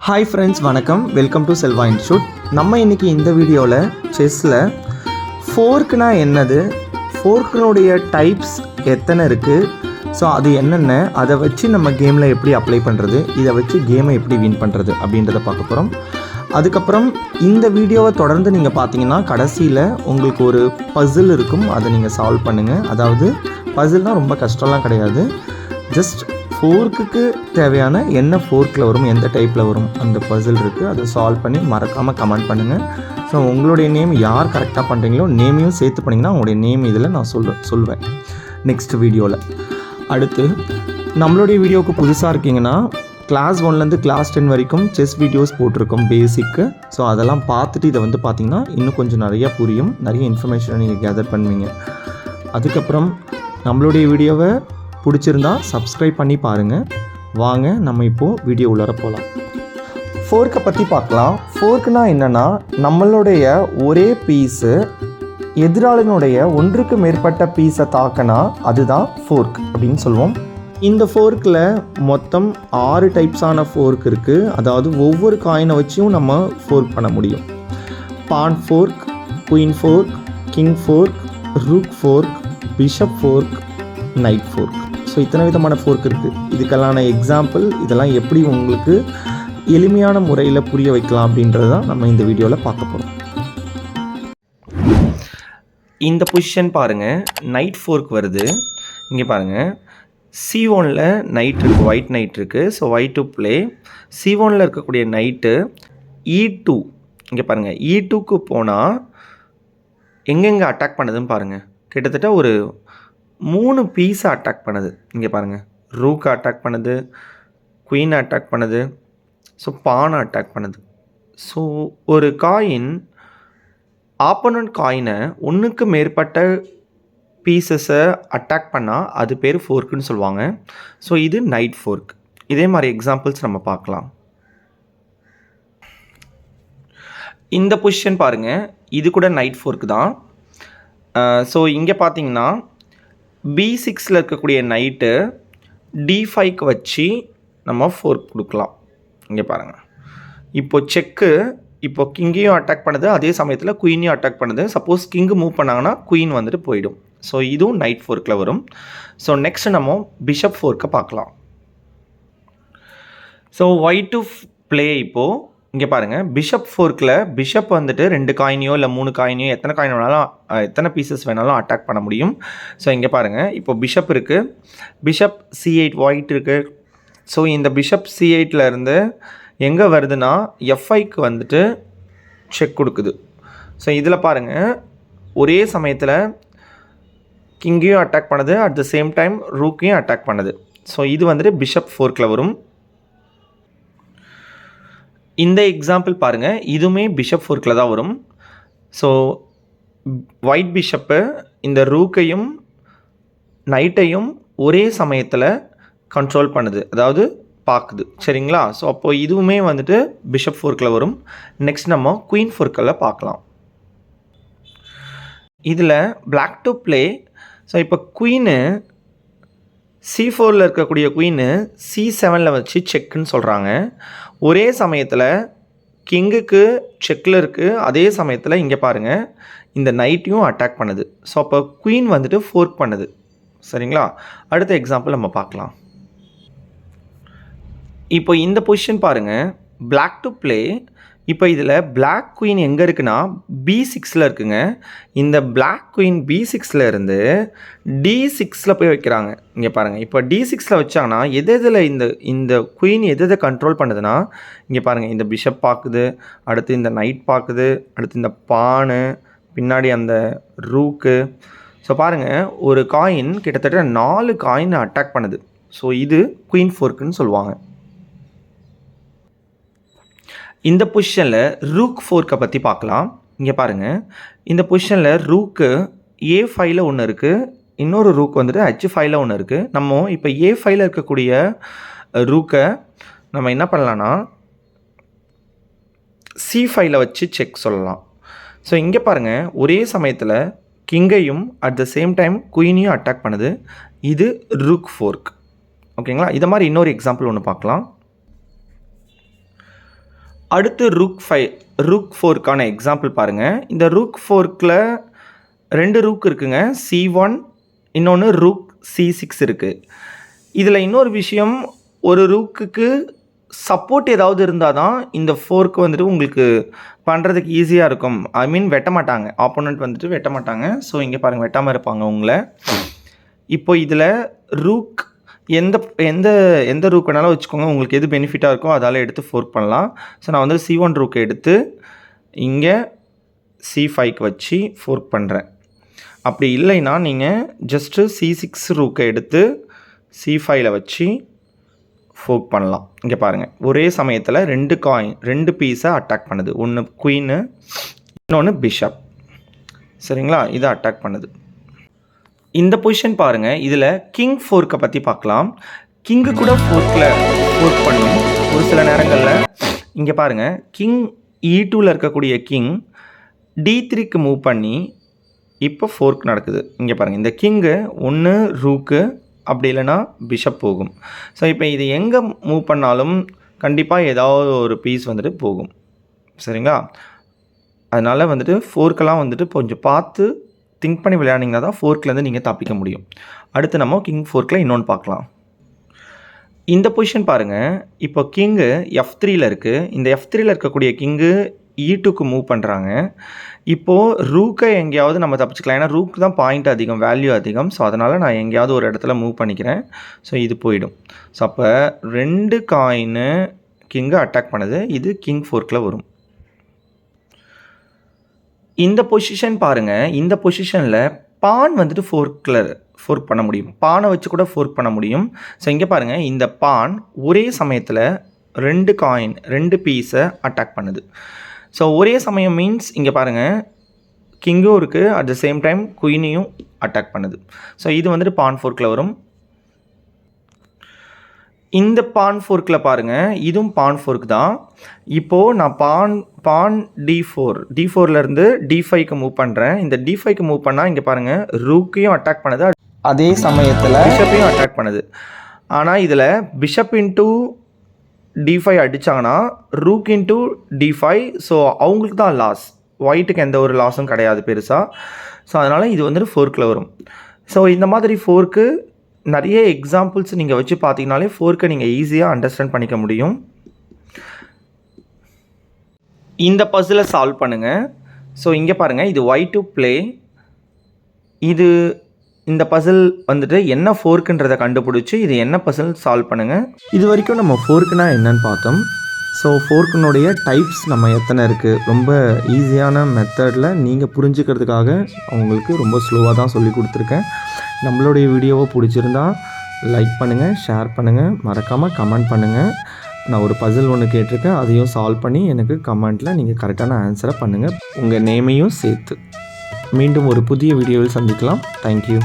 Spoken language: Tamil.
ஹாய் ஃப்ரெண்ட்ஸ், வணக்கம். Welcome to Selva institute. நம்ம இன்றைக்கி இந்த வீடியோவில் செஸ்ஸில் ஃபோர்க்குனா என்னது, ஃபோர்க்கினுடைய டைப்ஸ் எத்தனை இருக்குது, ஸோ அது என்னென்ன, அதை வச்சு நம்ம கேமில் எப்படி அப்ளை பண்ணுறது, இதை வச்சு கேமை எப்படி வின் பண்ணுறது அப்படின்றத பார்க்க போகிறோம். அதுக்கப்புறம் இந்த வீடியோவை தொடர்ந்து நீங்கள் பார்த்தீங்கன்னா கடைசியில் உங்களுக்கு ஒரு பசில் இருக்கும், அதை நீங்கள் சால்வ் பண்ணுங்கள். அதாவது பசில்னால் ரொம்ப கஷ்டம்லாம் கிடையாது, ஜஸ்ட் ஃபோர்க்குக்கு தேவையான என்ன ஃபோர்க்கில் வரும், எந்த டைப்பில் வரும், அந்த பசில் இருக்குது. அதை சால்வ் பண்ணி மறக்காமல் கமெண்ட் பண்ணுங்கள். ஸோ உங்களுடைய நேம் யார் கரெக்டாக பண்ணுறீங்களோ நேமையும் சேர்த்து பண்ணிங்கன்னா உங்களுடைய நேம் இதில் நான் சொல்வேன் நெக்ஸ்ட் வீடியோவில். அடுத்து நம்மளுடைய வீடியோவுக்கு புதுசாக இருக்கீங்கன்னா கிளாஸ் 1லேருந்து கிளாஸ் 10 வரைக்கும் செஸ் வீடியோஸ் போட்டிருக்கோம் பேசிக்கு. ஸோ அதெல்லாம் பார்த்துட்டு இதை வந்து பார்த்திங்கன்னா இன்னும் கொஞ்சம் நிறையா புரியும், நிறைய இன்ஃபர்மேஷனை நீங்கள் கேதர் பண்ணுவீங்க. அதுக்கப்புறம் நம்மளுடைய வீடியோவை பிடிச்சிருந்தா சப்ஸ்கிரைப் பண்ணி பாருங்கள். வாங்க நம்ம இப்போது வீடியோ உள்ளார போகலாம். ஃபோர்க்கை பற்றி பார்க்கலாம். ஃபோர்க்குனா என்னென்னா, நம்மளுடைய ஒரே பீஸு எதிராளினுடைய ஒன்றுக்கு மேற்பட்ட பீஸை தாக்கினா அதுதான் ஃபோர்க் அப்படின்னு சொல்லுவோம். இந்த ஃபோர்க்கில் மொத்தம் 6 டைப்ஸான ஃபோர்க் இருக்குது. அதாவது ஒவ்வொரு காயினை வச்சும் நம்ம ஃபோர்க் பண்ண முடியும். Pawn fork, queen fork, king fork, rook fork, bishop fork, knight fork. So இத்தனை விதமான ஃபோர்க் இருக்குது. இதுக்கெல்லான எக்ஸாம்பிள், இதெல்லாம் எப்படி உங்களுக்கு எளிமையான முறையில் புரிய வைக்கலாம் அப்படின்றது தான் நம்ம இந்த வீடியோவில் பார்க்க போகிறோம். இந்த பொசிஷன் பாருங்கள், நைட் ஃபோர்க் வருது. இங்கே பாருங்கள், C1ல் நைட் இருக்குது, ஒயிட் நைட் இருக்குது. So white to play. C1ல் இருக்கக்கூடிய நைட்டு E2, இங்கே பாருங்கள், E2க்கு போனால் எங்கெங்கே அட்டாக் பண்ணுதுன்னு பாருங்கள். கிட்டத்தட்ட ஒரு 3 பீஸை அட்டாக் பண்ணுது. இங்கே பாருங்கள், ரூக்கை அட்டாக் பண்ணுது, குயினை அட்டாக் பண்ணுது, ஸோ பானை அட்டாக் பண்ணுது. ஸோ ஒரு காயின் ஆப்போனன்ட் காயினை ஒன்றுக்கு மேற்பட்ட பீசஸை அட்டாக் பண்ணால் அது பேர் ஃபோர்க்குன்னு சொல்லுவாங்க. ஸோ இது நைட் ஃபோர்க். இதே மாதிரி எக்ஸாம்பிள்ஸ் நம்ம பார்க்கலாம். இந்த பொசிஷன் பாருங்கள், இது கூட நைட் ஃபோர்க் தான். ஸோ இங்கே பார்த்தீங்கன்னா B6ல் இருக்கக்கூடிய நைட்டு D5க்கு வச்சு நம்ம ஃபோர்க் கொடுக்கலாம். இங்கே பாருங்கள், இப்போது செக்கு, இப்போ கிங்கையும் அட்டாக் பண்ணுது, அதே சமயத்தில் குயினையும் அட்டாக் பண்ணுது. சப்போஸ் கிங்கு மூவ் பண்ணாங்கன்னா குயின் வந்துட்டு போயிடும். ஸோ இதுவும் நைட் ஃபோர்க்கில் வரும். ஸோ நெக்ஸ்ட் நம்ம பிஷப் ஃபோர்க்கை பார்க்கலாம். So white to play. இப்போது இங்கே பாருங்கள், பிஷப் ஃபோர்க்கில் பிஷப் வந்துட்டு 2 காயினையோ இல்லை 3 காயினையோ எத்தனை காயின் வேணாலும், எத்தனை பீசஸ் வேணாலும் அட்டாக் பண்ண முடியும். ஸோ இங்கே பாருங்கள், இப்போ பிஷப் இருக்குது, பிஷப் C8 ஒயிட் இருக்குது. ஸோ இந்த பிஷப் C8ல் இருந்து எங்கே வருதுன்னா F5க்கு வந்துட்டு செக் கொடுக்குது. ஸோ இதில் பாருங்கள், ஒரே சமயத்தில் கிங்கையும் அட்டாக் பண்ணுது, அட் த சேம் டைம் ரூக்கையும் அட்டாக் பண்ணுது. ஸோ இது வந்துட்டு பிஷப் ஃபோர்க்கில் வரும். இந்த எக்ஸாம்பிள் பாருங்கள், இதுவுமே பிஷப் ஃபோர்க்கில் தான் வரும். ஸோ ஒயிட் பிஷப்பு இந்த ரூக்கையும் நைட்டையும் ஒரே சமயத்தில் கண்ட்ரோல் பண்ணுது, அதாவது பார்க்குது, சரிங்களா? ஸோ அப்போது இதுவுமே வந்துட்டு பிஷப் ஃபோர்க்கில் வரும். நெக்ஸ்ட் நம்ம குயின் ஃபோர்க்கில் பார்க்கலாம். இதில் பிளாக் டு ப்ளே. ஸோ இப்போ குயின்னு C4ல் இருக்கக்கூடிய குயின்னு C7ல் வச்சு செக்குன்னு சொல்கிறாங்க. ஒரே சமயத்தில் கிங்குக்கு செக்கில் இருக்குது, அதே சமயத்தில் இங்கே பாருங்கள் இந்த நைட்டையும் அட்டாக் பண்ணுது. ஸோ அப்போ குயின் வந்துட்டு ஃபோர்க் பண்ணுது, சரிங்களா? அடுத்த எக்ஸாம்பிள் நம்ம பார்க்கலாம். இப்போ இந்த பொசிஷன் பாருங்கள், பிளாக் டு ப்ளே. இப்போ இதில் பிளாக் குயின் எங்கே இருக்குன்னா B6ல் இருக்குங்க. இந்த பிளாக் குயின் B6ல் இருந்து D6ல் போய் வைக்கிறாங்க. இங்கே பாருங்கள், இப்போ D6ல் வச்சாங்கன்னா எதில் இந்த குயின் எதை கண்ட்ரோல் பண்ணுதுன்னா, இங்கே பாருங்கள், இந்த பிஷப் பார்க்குது, அடுத்து இந்த நைட் பார்க்குது, அடுத்து இந்த பானு, பின்னாடி அந்த ரூக்கு. ஸோ பாருங்கள், ஒரு காயின் கிட்டத்தட்ட 4 காயினை அட்டாக் பண்ணுது. ஸோ இது குயின் ஃபோர்க்குன்னு சொல்லுவாங்க. இந்த பொசிஷனில் ரூக் ஃபோர்க்கை பற்றி பார்க்கலாம். இங்கே பாருங்கள், இந்த பொசிஷனில் ரூக்கு A5ல் ஒன்று இருக்குது, இன்னொரு ரூக் வந்துட்டு H5ல் ஒன்று இருக்குது. நம்ம இப்போ A5ல் இருக்கக்கூடிய ரூக்கை நம்ம என்ன பண்ணலான்னா C5ல் வச்சு செக் சொல்லலாம். ஸோ இங்கே பாருங்கள், ஒரே சமயத்தில் கிங்கையும் அட் த சேம் டைம் குயினையும் அட்டாக் பண்ணுது. இது ரூக் ஃபோர்க், ஓகேங்களா? இதை மாதிரி இன்னொரு எக்ஸாம்பிள் ஒன்று பார்க்கலாம். அடுத்து ரூக் ஃபோர்க்கான எக்ஸாம்பிள் பாருங்கள். இந்த ரூக் ஃபோர்க்கில் 2 ரூக் இருக்குங்க. C1, இன்னொன்று ரூக் C6 இருக்குது. இதில் இன்னொரு விஷயம், ஒரு ரூக்குக்கு சப்போர்ட் ஏதாவது இருந்தால் தான் இந்த ஃபோர்க்கு வந்துட்டு உங்களுக்கு பண்ணுறதுக்கு ஈஸியாக இருக்கும். ஐ மீன் வெட்ட மாட்டாங்க, ஆப்போனண்ட் வந்துட்டு வெட்ட மாட்டாங்க. ஸோ இங்கே பாருங்கள், வெட்டாமல் இருப்பாங்க உங்களை. இப்போ இதில் ரூக் எந்த எந்த எந்த ரூக் வேணாலும் வச்சுக்கோங்க, உங்களுக்கு எது பெனிஃபிட்டாக இருக்கோ அதால் எடுத்து ஃபோர்க் பண்ணலாம். ஸோ நான் வந்து C1 ரூக்கை எடுத்து இங்கே C5க்கு வச்சு ஃபோர்க் பண்ணுறேன். அப்படி இல்லைன்னா நீங்கள் ஜஸ்ட்டு C6 ரூக்கை எடுத்து C5ல் வச்சு ஃபோர்க் பண்ணலாம். இங்கே பாருங்கள், ஒரே சமயத்தில் 2 பீஸை அட்டாக் பண்ணுது. ஒன்று குயின்னு, இன்னொன்று பிஷப். சரிங்களா, இதை அட்டாக் பண்ணுது. இந்த பொசிஷன் பாருங்கள். இதில் கிங் ஃபோர்க்கை பற்றி பார்க்கலாம். கிங்கு கூட ஃபோர்க் பண்ணும் ஒரு சில நேரங்களில். இங்கே பாருங்கள், கிங் E2ல் இருக்கக்கூடிய கிங் D3க்கு மூவ் பண்ணி இப்போ ஃபோர்க் நடக்குது. இங்கே பாருங்கள், இந்த கிங்கு ஒன்று ரூக்கு, அப்படி இல்லைன்னா பிஷப் போகும். ஸோ இப்போ இது எங்கே மூவ் பண்ணாலும் கண்டிப்பாக ஏதாவது ஒரு பீஸ் வந்துட்டு போகும். சரிங்களா, அதனால் வந்துட்டு ஃபோர்க்கெல்லாம் வந்துட்டு கொஞ்சம் பார்த்து திங்க் பண்ணி விளையாடிங்கன்னா தான் ஃபோர்க்லேருந்து நீங்கள் தப்பிக்க முடியும். அடுத்து நம்ம கிங் ஃபோர்க்கில் இன்னொன்று பார்க்கலாம். இந்த பொசிஷன் பாருங்கள். இப்போ கிங்கு F3ல் இருக்குது. இந்த F3ல் இருக்கக்கூடிய கிங்கு E2க்கு மூவ் பண்ணுறாங்க. இப்போது ரூக்கை எங்கேயாவது நம்ம தப்பிச்சுக்கலாம். ஏன்னா ரூக் தான் பாயிண்ட் அதிகம், வேல்யூ அதிகம். ஸோ அதனால் நான் எங்கேயாவது ஒரு இடத்துல மூவ் பண்ணிக்கிறேன். ஸோ இது போயிடும். ஸோ அப்போ 2 காயின்னு கிங்கை அட்டாக் பண்ணுது. இது கிங் ஃபோர்க்கில் வரும். இந்த பொசிஷன் பாருங்கள். இந்த பொசிஷனில் பான் வந்துட்டு ஃபோர்க் பண்ண முடியும். பானை வச்சு கூட ஃபோர்க் பண்ண முடியும். ஸோ இங்கே பாருங்கள், இந்த பான் ஒரே சமயத்தில் 2 காயின் 2 பீஸை அட்டாக் பண்ணுது. ஸோ ஒரே சமயம் மீன்ஸ் இங்கே பாருங்கள், கிங்கும் இருக்குது, அட் த சேம் டைம் குயினையும் அட்டாக் பண்ணுது. ஸோ இது வந்துட்டு பான் ஃபோர்க்கில் வரும். இந்த பான் ஃபோர்க்கில் பாருங்கள், இதுவும் பான் ஃபோர்க் தான். இப்போது நான் பான் D4லேருந்து D5க்கு மூவ் பண்ணுறேன். இந்த D5க்கு மூவ் பண்ணால் இங்கே பாருங்கள், ரூக்கையும் அட்டாக் பண்ணுது, அதே சமயத்தில் பிஷப்பையும் அட்டாக் பண்ணுது. ஆனால் இதில் பிஷப் இன்டூ D5 அடித்தாங்கன்னா ரூக் இன்டூ D5. ஸோ அவங்களுக்கு தான் லாஸ், ஒயிட்டுக்கு எந்த ஒரு லாஸும் கிடையாது பெருசாக. ஸோ அதனால் இது வந்துட்டு ஃபோர்க்கில் வரும். ஸோ இந்த மாதிரி ஃபோர்க்கு நிறைய எக்ஸாம்பிள்ஸ் நீங்கள் வச்சு பார்த்தீங்கனாலே ஃபோர்க்கை நீங்கள் ஈஸியாக அண்டர்ஸ்டாண்ட் பண்ணிக்க முடியும். இந்த பசிலை சால்வ் பண்ணுங்கள். ஸோ இங்கே பாருங்கள், இது Y to play. இந்த பசில் வந்துட்டு என்ன ஃபோர்க்குன்றதை கண்டுபிடிச்சி இது என்ன பசில் சால்வ் பண்ணுங்கள். இது வரைக்கும் நம்ம ஃபோர்க்குனா என்னன்னு பார்த்தோம். ஸோ ஃபோர்க்கினுடைய டைப்ஸ் நம்ம எத்தனை இருக்குது, ரொம்ப ஈஸியான மெத்தடில் நீங்கள் புரிஞ்சுக்கிறதுக்காக அவங்களுக்கு ரொம்ப ஸ்லோவாக தான் சொல்லி கொடுத்துருக்கேன். நம்மளுடைய வீடியோவை பிடிச்சிருந்தா லைக் பண்ணுங்கள், ஷேர் பண்ணுங்கள், மறக்காமல் கமெண்ட் பண்ணுங்கள். நான் ஒரு பசில் ஒன்று கேட்டிருக்கேன், அதையும் சால்வ் பண்ணி எனக்கு கமெண்ட்டில் நீங்கள் கரெக்டான ஆன்சரை பண்ணுங்கள், உங்கள் நேமையும் சேர்த்து. மீண்டும் ஒரு புதிய வீடியோவில் சந்திக்கலாம். தேங்க்யூ.